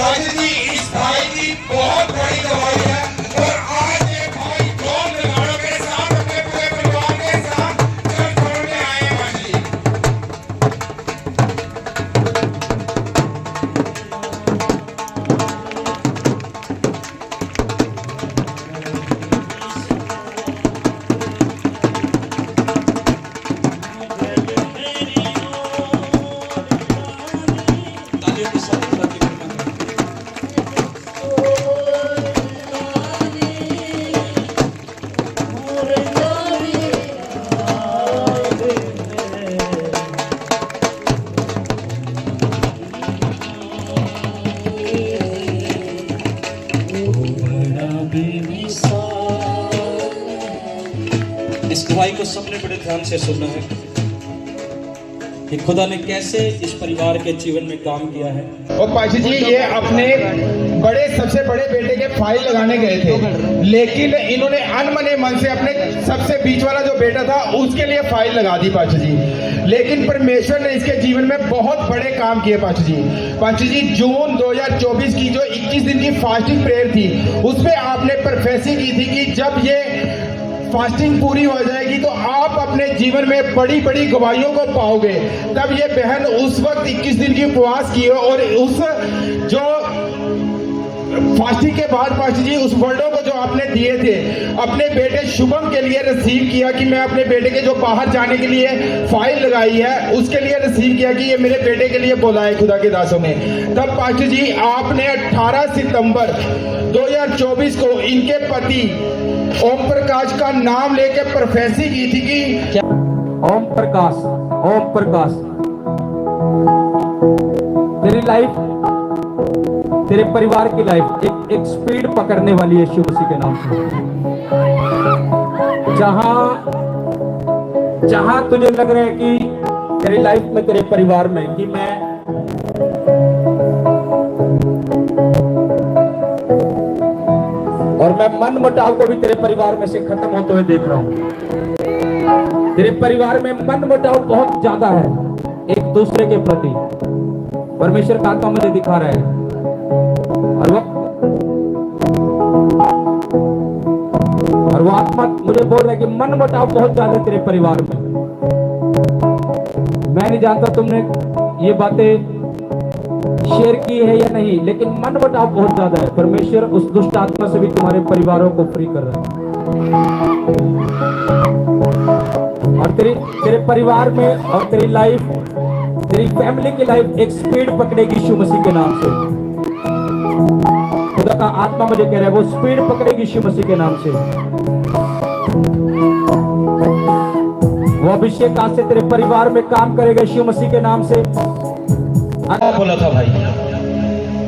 पाजी जी इस भाई की बहुत बड़ी दवाई है और आज ये भाई ड्रोन विमानों के साथ अपने पूरे परिवार के साथ चल छोड़ने आए हैं पाजी जी। तालियों के साथ खुदा की महिमा करें। इस गवाही को सबने बड़े ध्यान से सुनना है कि खुदा ने कैसे इस परिवार के जीवन में काम किया है। और पाजी जी ये अपने सबसे बड़े बेटे के फाइल लगाने गए थे, लेकिन इन्होंने अनमने मन से अपने सबसे बीच वाला जो बेटा था उसके लिए फाइल लगा दी पाजी जी। लेकिन परमेश्वर ने इसके जीवन में बहुत बड़े काम किए पाजी जी। पाजी जी जून 2024 की जो 21 दिन की फास्टिंग प्रेयर थी उसमें आपने प्रोफेसी की थी कि जब ये फास्टिंग पूरी हो जाएगी तो आप अपने जीवन में बड़ी बड़ी गवाहियों को पाओगे। तब ये बहन उस वक्त 21 दिन की उपवास की और उस जो फास्टिंग के बाद पास्टर जी उस वर्डों को जो आपने दिए थे अपने बेटे शुभम के लिए रिसीव किया कि मैं अपने बेटे के जो बाहर जाने के लिए फाइल लगाई है उसके लिए रिसीव किया कि ये मेरे बेटे के लिए बोला है खुदा के दासों ने। तब पास्टर जी आपने 18 सितंबर 2024 को इनके पति ओम प्रकाश का नाम लेके प्रोफेसी की थी कि ओम प्रकाश तेरी लाइफ, तेरे परिवार की लाइफ एक स्पीड पकड़ने वाली है यीशु मसीह के नाम से। जहां तुझे लग रहा है कि तेरी लाइफ में, तेरे परिवार में कि मैं मन मुटाव को भी तेरे परिवार में से खत्म होते हुए देख रहा हूं। तेरे परिवार में मन मुटाव बहुत ज्यादा है एक दूसरे के प्रति, परमेश्वर का आत्मा मुझे दिखा रहा है। और वो आत्मा मुझे बोल रहा है कि मन मुटाव बहुत ज्यादा तेरे परिवार में। मैं नहीं जानता तुमने ये बातें शेयर की है या नहीं, लेकिन मन मुटाव बहुत ज्यादा है। परमेश्वर उस दुष्ट आत्मा से भी तुम्हारे परिवारों को फ्री कर रहा है। और तेरे परिवार में और तेरी लाइफ, तेरी फैमिली की लाइफ एक स्पीड पकड़ेगी यीशु मसीह के नाम से। खुदा का आत्मा मुझे कह रहा है वो स्पीड पकड़ेगी यीशु मसीह के नाम से। वो अभिषेक आज से तेरे परिवार में काम करेगा यीशु मसीह के नाम से। बोला था भाई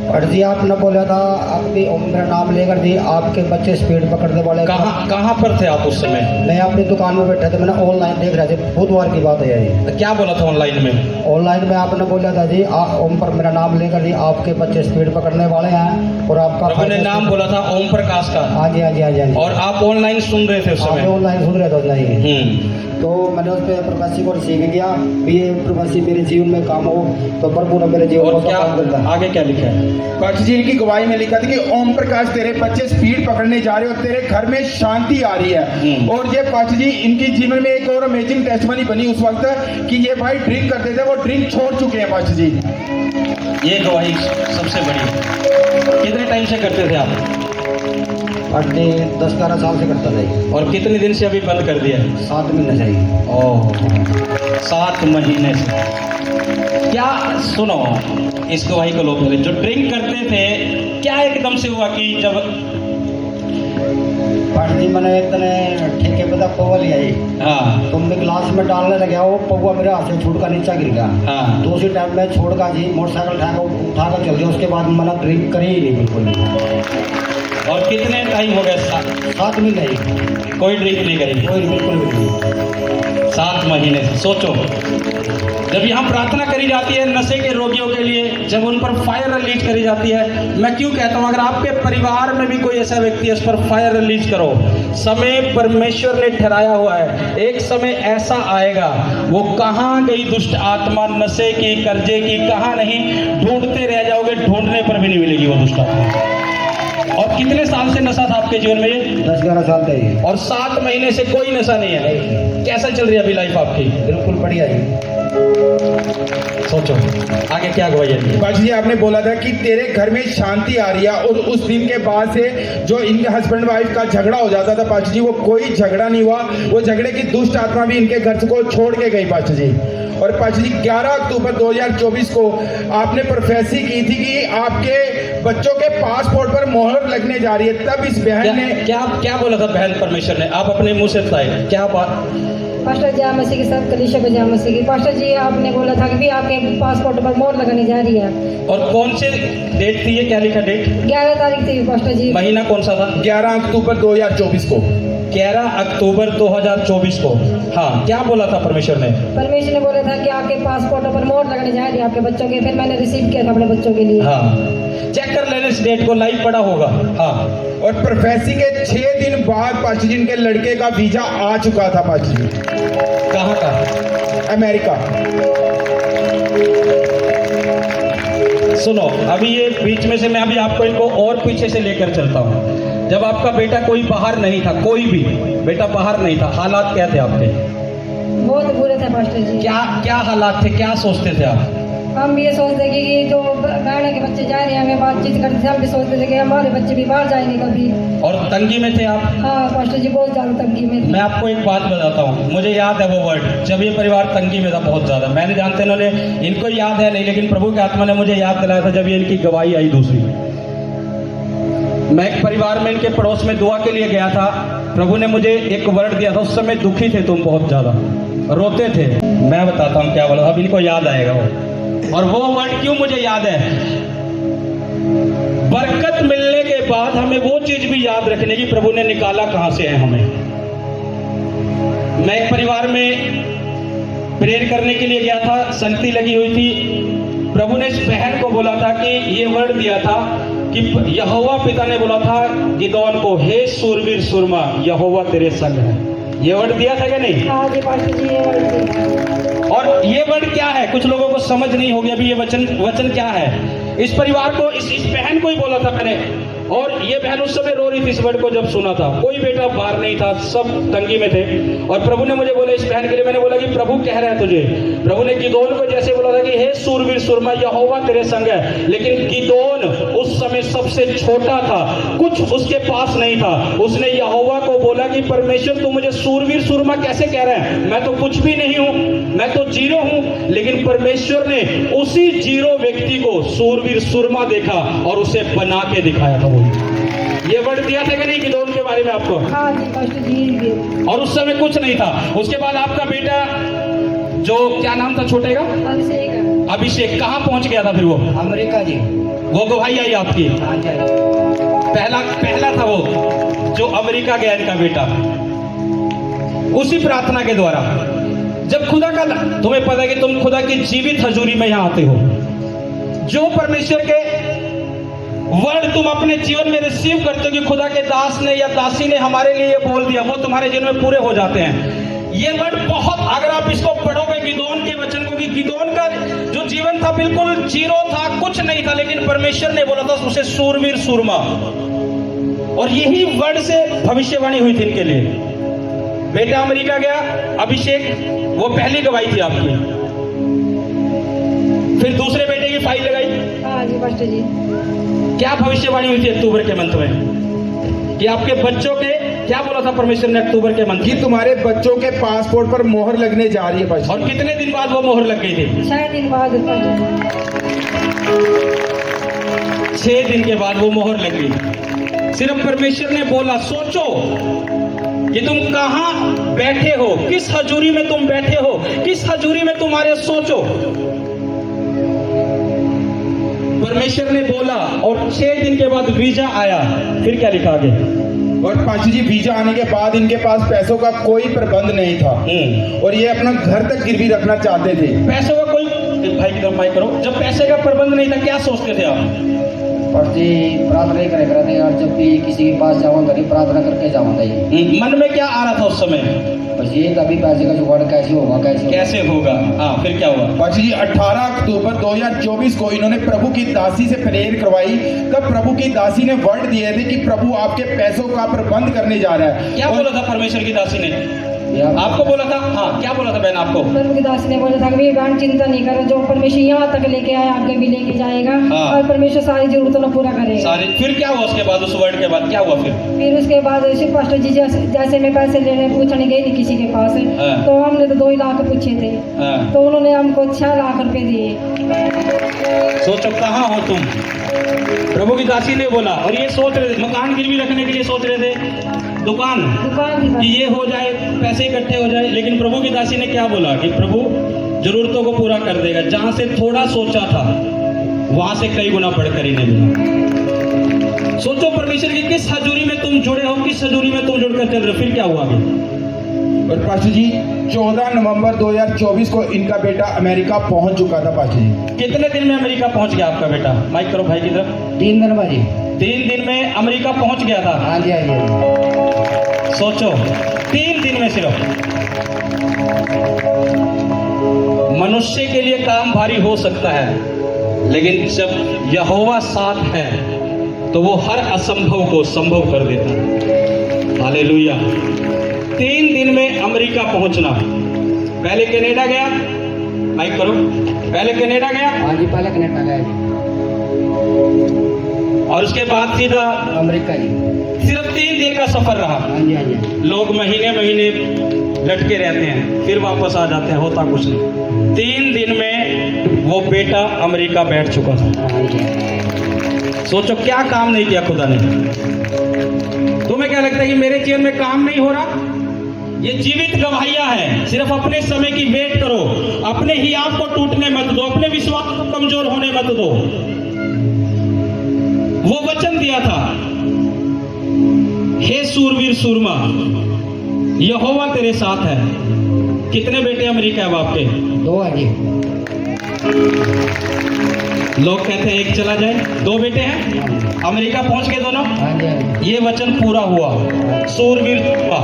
और जी आपने बोला था आपकी मेरा नाम लेकर दी आपके बच्चे स्पीड पकड़ने वाले। कहाँ पर थे आप उस समय? मैं अपनी दुकान में बैठा था, मैंने ऑनलाइन देख रहा था, बुधवार की बात है ये। क्या बोला था ऑनलाइन में? ऑनलाइन में आपने बोला था जी ओम पर मेरा नाम लेकर दी आपके बच्चे स्पीड पकड़ने वाले हैं और आपका प्रभु ने नाम बोला था ओम प्रकाश का। हाँ जी हाँ जी हाँ जी। और आप ऑनलाइन सुन रहे थे उस समय? ऑनलाइन सुन रहे थे ऑनलाइन। तो मैंने उस पर प्रवासी को सीख गया ये प्रवासी मेरे जीवन में काम हो तो प्रभु ने मेरे जीवन में काम करता है। आगे क्या लिखा है? पास्टर जी इनकी गवाही में लिखा था कि ओम प्रकाश तेरे बच्चे स्पीड पकड़ने जा रहे हो और तेरे घर में शांति आ रही है। और ये पास्टर जी इनकी जीवन में एक और अमेजिंग टेस्टमनी बनी उस वक्त कि ये भाई ड्रिंक करते थे, वो ड्रिंक छोड़ चुके हैं पास्टर जी। ये गवाही सबसे बड़ी। कितने टाइम से करते थे आप? अपने 10-11 साल से करता था। और कितने दिन से अभी बंद कर दिया? 7 महीने से। ओह 7 महीने से। क्या सुनो इस गवाही को लोग जो ड्रिंक करते थे क्या एकदम से हुआ कि जब पार्टी मैंने इतने ठेके पे था पौवा लिया ही। हाँ तो मैं ग्लास में डालने लगा वो पौवा मेरे हाथ से छूट का नीचा गिर गया। हाँ तो उसी टाइम में छोड़ का जी मोटरसाइकिल उठा कर चल गया। उसके बाद मैंने ड्रिंक करी ही नहीं बिल्कुल। और कितने टाइम हो गया? 7 महीने। कोई ड्रिंक नहीं करेगी? कोई बिल्कुल भी नहीं। 7 महीने से। सोचो, जब यहाँ प्रार्थना करी जाती है नशे के रोगियों के लिए, जब उन पर फायर रिलीज करी जाती है, मैं क्यों कहता हूँ अगर आपके परिवार में भी कोई ऐसा व्यक्ति है उस पर फायर रिलीज करो। समय परमेश्वर ने ठहराया हुआ है, एक समय ऐसा आएगा, वो कहाँ गई दुष्ट आत्मा नशे की, कर्जे की, कहाँ नहीं, ढूंढते रह जाओगे, ढूंढने पर भी नहीं मिलेगी वो दुष्ट आत्मा। और कितने साल से नशा था आपके जीवन में? 10-11 साल का ही। और 7 महीने से कोई नशा नहीं है। कैसा चल रही है अभी लाइफ आपकी? बिल्कुल बढ़िया जी। सोचो आगे क्या गवाही है। पाजी जी, आपने बोला था कि तेरे घर में शांति आ रही है, और उस दिन के बाद से जो इनके हस्बैंड वाइफ का झगड़ा हो जाता था पाजी जी, वो कोई झगड़ा नहीं हुआ, वो झगड़े की दुष्ट आत्मा भी इनके घर को छोड़ के गई पाजी जी। और पाजी जी 11 अक्टूबर 2024 को आपने प्रोफेसी की थी कि आपके बच्चों के पासपोर्ट पर मोहर लगने जा रही है, तब इस बहन ने क्या बोला था बहन परमेश्वर ने? आप अपने मुंह से बताए क्या बात। पास्टर जी मसीह के साथ कलीसिया को जय मसीह की। पास्टर जी आपने बोला था कि भी आपके पासपोर्ट पर मोहर लगाने जा रही है। और कौन से डेट थी ये? क्या लिखा डेट? 11 तारीख थी पास्टर जी। महीना कौन सा था? 11 अक्टूबर 2024 को। 11 अक्टूबर 2024 को। हाँ, क्या बोला था परमेश्वर ने? परमेश्वर ने बोला था कि आपके पासपोर्ट पर मोहर लगाने जा रही है आपके बच्चों के। फिर मैंने रिसीव किया था अपने बच्चों के लिए। हाँ, चेक कर लेने इस डेट को, लाइव पड़ा होगा। हाँ, और प्रोफेसी के 6 दिन बाद पाजी जी इनके लड़के का वीजा आ चुका था पाजी जी। कहाँ का? अमेरिका। सुनो, अभी ये बीच में से मैं अभी आपको इनको और पीछे से लेकर चलता हूँ। जब आपका बेटा कोई बाहर नहीं था, कोई भी बेटा बाहर नहीं था, हालात क्या थे आपके? बहुत बुरे थे पास्टर जी। क्या हालात थे? क्या सोचते थे आप? हम ये सोचते थे कि जो बहन के बच्चे जा रहे हैं, हमें बातचीत करते थे, हम भी सोचते थे कि हमारे बच्चे भी बाहर जाएंगे कभी। और तंगी में थे आप? हाँ पास्टर जी, बहुत ज्यादा तंगी में थे। मैं आपको एक बात बताता हूँ, मुझे याद है वो वर्ड, जब ये परिवार तंगी में था बहुत ज्यादा। मैंने जानते इन्होंने, इनको याद है नहीं, लेकिन प्रभु की आत्मा ने मुझे याद दिलाया था जब ये इनकी गवाही आई दूसरी। मैं एक परिवार में इनके पड़ोस में दुआ के लिए गया था, प्रभु ने मुझे एक वर्ड दिया था। उस समय दुखी थे तुम बहुत ज्यादा, रोते थे। मैं बताता हूँ क्या बोला, अब इनको याद आएगा वो। और वो वर्ड क्यों मुझे याद है? बरकत मिलने के बाद हमें वो चीज भी याद रखने की, प्रभु ने निकाला कहां से है हमें। मैं एक परिवार में प्रेयर करने के लिए गया था, संगति लगी हुई थी। प्रभु ने इस बहन को बोला था कि ये वर्ड दिया था कि यहोवा पिता ने बोला था गिदोन को, हे सूरवीर सुरमा, यहोवा तेरे संग है। ये वर्ड दिया था क्या नहीं? हाँ जी पास्टर जी, ये वर्ड दिया। और ये वर्ड क्या है? कुछ लोगों को समझ नहीं होगी अभी ये वचन क्या है। इस परिवार को, इस बहन को ही बोला था मैंने। और ये बहन उस समय रो रही थी इस वर्ड को जब सुना था। कोई बेटा बाहर नहीं था, सब तंगी में थे। और प्रभु ने मुझे बोला इस बहन के लिए, मैंने बोला कि प्रभु कह रहा है तुझे। प्रभु ने गिदोन को जैसे बोला था कि हे सूरवीर सुरमा, यहोवा तेरे संग है। लेकिन गिदोन उस समय सबसे छोटा था, कुछ उसके पास नहीं था। उसने यहोवा को बोला कि परमेश्वर तू मुझे सूरवीर सुरमा कैसे कह रहा है? मैं तो कुछ भी नहीं हूं, मैं तो जीरो हूं। लेकिन परमेश्वर ने उसी जीरो व्यक्ति को सूरवीर सुरमा देखा और उसे बना के दिखाया था। ये वर्ड दिया था कि नहीं गिदोन के बारे में आपको? हाँ जी पास्टर जी। और उस समय कुछ नहीं था। उसके बाद आपका बेटा, जो क्या नाम था छोटे का? अभिषेक। अभिषेक कहाँ पहुंच गया था फिर वो? अमेरिका जी। वो गवाही आई आपकी? हाँ जी। पहला था वो जो अमेरिका गया इनका बेटा, उसी प्रार्थना के द्वारा। जब खुदा का, तुम्हें पता है कि तुम खुदा की जीवित हजूरी में यहां आते हो, जो परमेश्वर के वर्ड तुम अपने जीवन में रिसीव करते हो कि खुदा के दास ने या दासी ने हमारे लिए ये बोल दिया, वो तुम्हारे जीवन में पूरे हो जाते हैं। ये वर्ड बहुत, अगर आप इसको पढ़ोगे गिदोन के वचन को, कि गिदोन का जो जीवन था बिल्कुल जीरो था, कुछ नहीं था, लेकिन परमेश्वर ने बोला था उसे सूरवीर सुरमा। और यही वर्ड से भविष्यवाणी हुई थी इनके लिए। बेटा अमेरिका गया, अभिषेक, वो पहली गवाही थी आपकी। फिर दूसरे बेटे की फाइल लगाई। हाँ जी पास्टर जी। क्या भविष्यवाणी हुई थी अक्टूबर के मंथ में? कि आपके बच्चों के, क्या बोला था परमेश्वर ने अक्टूबर के मंथ कि में? तुम्हारे बच्चों के पासपोर्ट पर मोहर लगने जा रही है पाजी। और कितने दिन बाद वो मोहर लग गई थी? 6 दिन बाद पास्टर जी। 6 दिन के बाद वो मोहर लग गई। सिर्फ परमेश्वर ने बोला। सोचो कि तुम कहां बैठे हो, किस हजूरी में तुम बैठे हो, किस हजूरी में तुम्हारे, सोचो। परमेश्वर ने बोला और 6 दिन के बाद वीजा आया, फिर क्या लिखा आगे? और पाशा जी वीजा आने के बाद इनके पास पैसों का कोई प्रबंध नहीं था और ये अपना घर तक गिरवी रखना चाहते थे। पैसों का कोई, भाई की तरफ भाई करो, जब पैसे का प्रबंध नहीं था क्या सोचते थे आप? पर जी प्रार्थना ही करे थे यार, जब भी किसी के पास जाऊँगा घरी प्रार्थना करके जाऊँगा ये। मन में क्या आ रहा था उस समय? बस ये कभी पैसे का जुगाड़ कैसे होगा, कैसे होगा? हाँ, फिर क्या हुआ? पाशा जी 18 अक्टूबर 2024 को इन्होंने प्रभु की दासी से प्रेयर करवाई। तब प्रभु की दासी ने वर्ड दिए थे कि प्रभु आपके पैसों का प्रबंध करने जा रहा है। क्या बोला था परमेश्वर की दासी ने? आपको बोला था? हाँ, क्या बोला था बहन आपको? प्रभु की दासी ने बोला था कि बहन चिंता नहीं करो, जो परमेश्वर यहाँ तक लेके आया आगे भी लेके जाएगा और परमेश्वर सारी जरूरतों को पूरा करेगा। सारी। फिर क्या हुआ उसके बाद, उस वर्ड के बाद क्या हुआ फिर उसके बाद शिव पास्टर जी जैसे मैं पैसे लेने पूछने गई थी किसी के पास, तो हमने तो 2 लाख पूछे थे, तो उन्होंने हमको 6 लाख रुपए दिए। सोचो कहाँ हो तुम? प्रभु की दासी ने बोला और ये सोच रहे थे, मकान गिरवी रखने के लिए सोच रहे थे, दुकान कि ये हो जाए, पैसे इकट्ठे हो जाए, लेकिन प्रभु की दासी ने क्या बोला कि प्रभु जरूरतों को पूरा कर देगा। जहां से थोड़ा सोचा था वहां से कई गुना बढ़कर ही नहीं मिला। सोचो परमेश्वर की किस हजूरी में तुम जुड़े हो, किस हजूरी में तुम जुड़कर चल रहे हो। फिर क्या हुआ? और पाशा जी 14 नवंबर 2024 को इनका बेटा अमेरिका पहुंच चुका था। पाशा जी कितने दिन में अमेरिका पहुंच गया आपका बेटा? माइक करो भाई की तरफ। 3 दिन में जी। 3 दिन में अमेरिका पहुंच गया था? हाँ जी, हाँ जी। सोचो 3 दिन में सिर्फ। मनुष्य के लिए काम भारी हो सकता है, लेकिन जब यहोवा साथ है तो वो हर असंभव को संभव कर देता है। हालेलुया। 3 दिन में अमेरिका पहुंचना। पहले कनाडा गया, माइक करो, पहले कनाडा गया। हाँ जी, पहले कनाडा गया जी। और उसके बाद सीधा अमेरिका जी। सिर्फ 3 दिन का सफर रहा। हाँ जी, हाँ जी। लोग महीने महीने लटके रहते हैं, फिर वापस आ जाते हैं, होता कुछ नहीं। 3 दिन में वो बेटा अमेरिका बैठ चुका था। हाँ जी। सोचो क्या काम नहीं किया खुदा ने। तुम्हें क्या लगता है कि मेरे जीवन में काम नहीं हो रहा? ये जीवित गवाहियां हैं। सिर्फ अपने समय की वेट करो, अपने ही आप को टूटने मत दो, अपने विश्वास को कमजोर होने मत दो। वो वचन दिया था, हे सूरवीर सूरमा, यहोवा तेरे साथ है। कितने बेटे अमेरिका है आपके? 2 है जी। लोग कहते हैं एक चला जाए, 2 बेटे हैं, अमेरिका पहुंच गए दोनों। हाँ जी, हाँ जी। ये वचन पूरा हुआ। सूरवीर सूरमा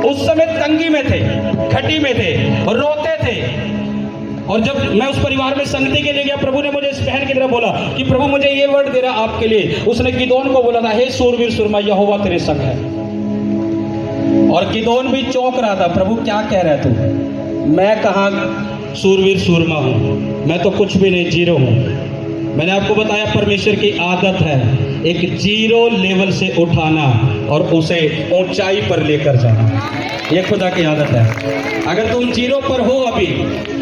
उस समय तंगी में थे, घटी में थे, रोते थे। और जब मैं उस परिवार में संगति के लिए गया, प्रभु ने मुझे इस बहन की तरफ बोला कि प्रभु मुझे ये वर्ड दे रहा आपके लिए। उसने गिदोन को बोला था, हे सूरवीर सूरमा, यहोवा तेरे संग है। और गिदोन भी चौंक रहा था, प्रभु क्या कह रहा है तू? मैं कहाँ सूरवीर सूरमा हूँ, मैं तो कुछ भी नहीं, जीरो हूँ। मैंने आपको बताया परमेश्वर की आदत है एक जीरो लेवल से उठाना और उसे ऊंचाई पर लेकर जाना। ये खुदा की आदत है। अगर तुम जीरो पर हो अभी,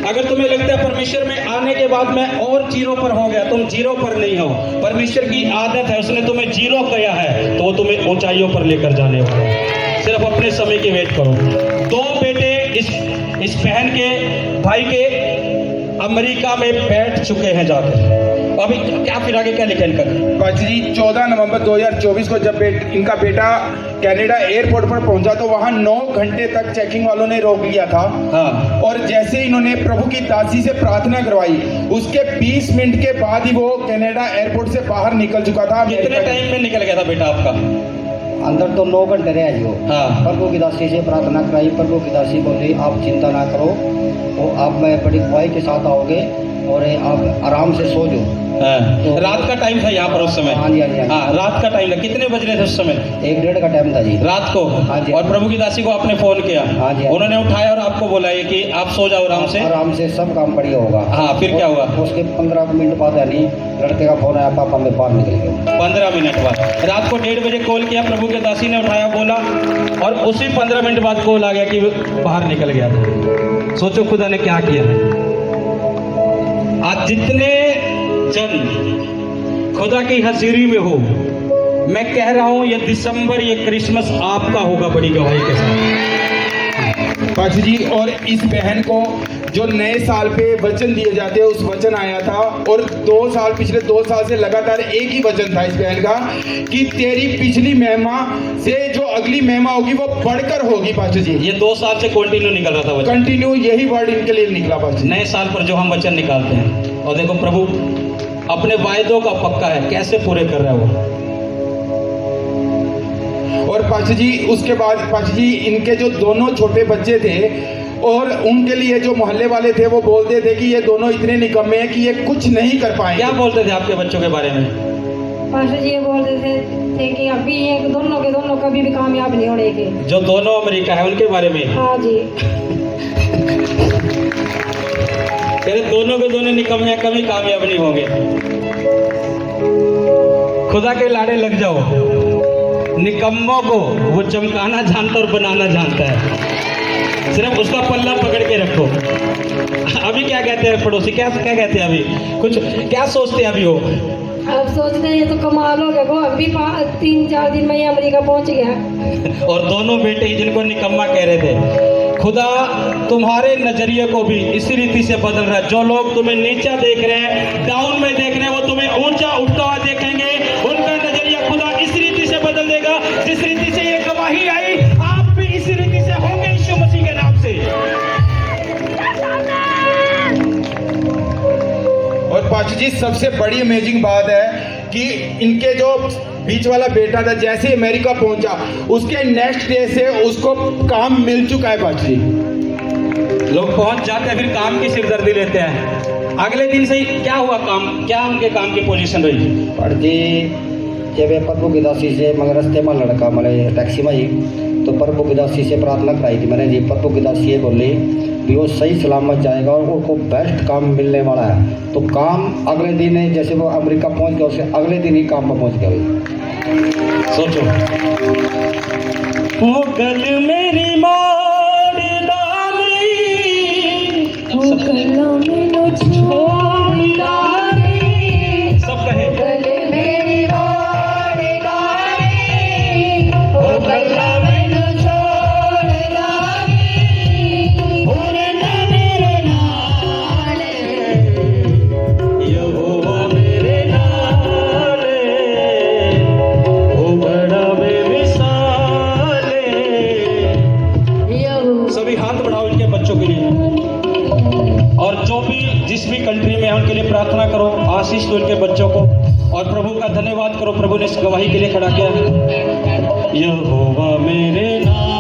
अगर तुम्हें लगता है परमेश्वर में आने के बाद मैं और जीरो पर हो गया, तुम जीरो पर नहीं हो। परमेश्वर की आदत है, उसने तुम्हें जीरो किया है तो वो तुम्हें ऊंचाइयों पर लेकर जाने वाला है। सिर्फ अपने समय की वेट करो। 2 बेटे इस बहन के भाई के अमेरिका में बैठ चुके हैं जाकर। अभी क्या फिर आगे क्या लिखा इनका? पाशा जी 14 नवंबर 2024 को जब इनका बेटा कनाडा एयरपोर्ट पर पहुंचा तो वहां 9 घंटे तक चेकिंग वालों ने रोक लिया था। हाँ। और जैसे इन्होंने प्रभु की दासी से प्रार्थना करवाई, उसके 20 मिनट के बाद ही वो कनाडा एयरपोर्ट से बाहर निकल चुका था। कितने टाइम में निकल गया था बेटा आपका? अंदर तो 9 घंटे रहे जी वो। हाँ। प्रभु की दासी से प्रार्थना कराई। प्रभु की दासी बोली आप चिंता ना करो, वो आप मैं बड़ी ख्वाही के साथ आओगे और आप आराम से सो जाओ। हाँ। रात का टाइम था यहाँ पर उस समय? हाँ जी, हाँ जी। हाँ, रात का टाइम था। कितने बज रहे थे उस समय? 1-1.5 का टाइम था जी, रात को। हाँ जी। और प्रभु की दासी को आपने फोन किया? हाँ जी। उन्होंने उठाया और आपको बोला ये कि आप सो जाओ आराम से। आराम से सब काम बढ़िया होगा। हाँ, फिर क्या हुआ? उसके 15 मिनट बाद यानी लड़के का फोन आया, पापा मैं बाहर निकल गया। 15 मिनट बाद रात को 1:30 बजे कॉल किया, प्रभु की दासी ने उठाया, बोला, और उसी 15 मिनट बाद कॉल आ गया कि बाहर निकल गया था। सोचो खुदा ने क्या किया है। आज जितने जन खुदा की हाजिरी में हो, मैं कह रहा हूं ये दिसंबर, ये क्रिसमस आपका होगा बड़ी गवाही के साथ। पाशा जी और इस बहन को जो नए साल पे वचन दिए जाते हैं उस वचन आया था, और पिछले 2 साल से लगातार एक ही वचन था इस बहन का कि तेरी पिछली महिमा से जो अगली महिमा होगी वो बढ़कर होगी पास्टर जी। ये 2 साल से कंटिन्यू निकल रहा था वचन, कंटिन्यू यही वर्ड इनके लिए निकला पास्टर जी। नए साल पर जो हम वचन निकालते हैं, और देखो प्रभु अपने वायदों का पक्का है, कैसे पूरे कर रहा है वो। और पास्टर जी उसके बाद पास्टर जी इनके जो दोनों छोटे बच्चे थे और उनके लिए जो मोहल्ले वाले थे वो बोलते थे कि ये दोनों इतने निकम्मे हैं कि ये कुछ नहीं कर पाएंगे। क्या बोलते थे आपके बच्चों के बारे में? पास्टर जी ये बोलते थे कि अभी ये दोनों के दोनों कभी भी कामयाब नहीं होने के। जो दोनों अमेरिका है उनके बारे में? हाँ जी। तेरे दोनों के दोनों निकम्मे हैं, कभी कामयाब नहीं होंगे। खुदा के लाड़े लग जाओ। निकम्मों को वो चमकाना जानता और बनाना जानता है, सिर्फ उसका पल्ला पकड़ के रखो। अभी क्या कहते हैं पड़ोसी, क्या कहते हैं अभी, कुछ क्या सोचते हैं अभी वो? अब सोचते हैं ये तो कमाल हो गया, वो अभी 3-4 दिन में ही अमेरिका पहुंच गया। और दोनों बेटे ही जिनको निकम्मा कह रहे थे, खुदा तुम्हारे नजरिए को भी इसी रीति से बदल रहा है। जो लोग तुम्हें नीचा देख रहे हैं, डाउन में देख रहे हैं, वो तुम्हें ऊंचा उठता हुआ देखेंगे। उनका नजरिया खुदा इस रीति से बदल देगा, जिस रीति से ये गवाही आई, आप भी इसी रीति से होंगे यीशु मसीह के नाम से। और पास्टर जी सबसे बड़ी अमेजिंग बात है कि इनके जो बीच वाला बेटा था जैसे अमेरिका पहुंचा उसके नेक्स्ट डे से उसको काम मिल चुका है पास्टर जी। लोग पहुंच जाते हैं फिर काम की सिरदर्दी लेते हैं, अगले दिन से ही क्या हुआ काम, क्या उनके काम की पोजीशन रही? पर जी जब ये प्रभु की दासी से मगर रस्ते में लड़का मैंने टैक्सी में ही तो प्रभु की दासी से प्रार्थना कराई थी मैंने जी। प्रभु की दासी ये बोली भी वो सही सलामत जाएगा और उनको बेस्ट काम मिलने वाला है। तो काम अगले दिन ही जैसे वो अमेरिका पहुंच गया उससे अगले दिन ही काम पर पहुंच गया। सोचो, वो कल मेरी मोड़ डाली, वो कल मैंने छोड़ डाली, सब कहे कल मेरी मोड़ डाली, वो कल मैंने छोड़ डाली, उन्हें मेरे नाल, यहोवा मेरे नाल है, वो बड़ा बेमिसाल है। सभी हाथ बढ़ाओ इनके बच्चों के लिए, और जो भी जिस भी कंट्री में है उनके लिए प्रार्थना करो, आशीष दो इनके बच्चों को, और प्रभु का धन्यवाद करो, प्रभु ने इस गवाही के लिए खड़ा किया। यहोवा मेरे नाम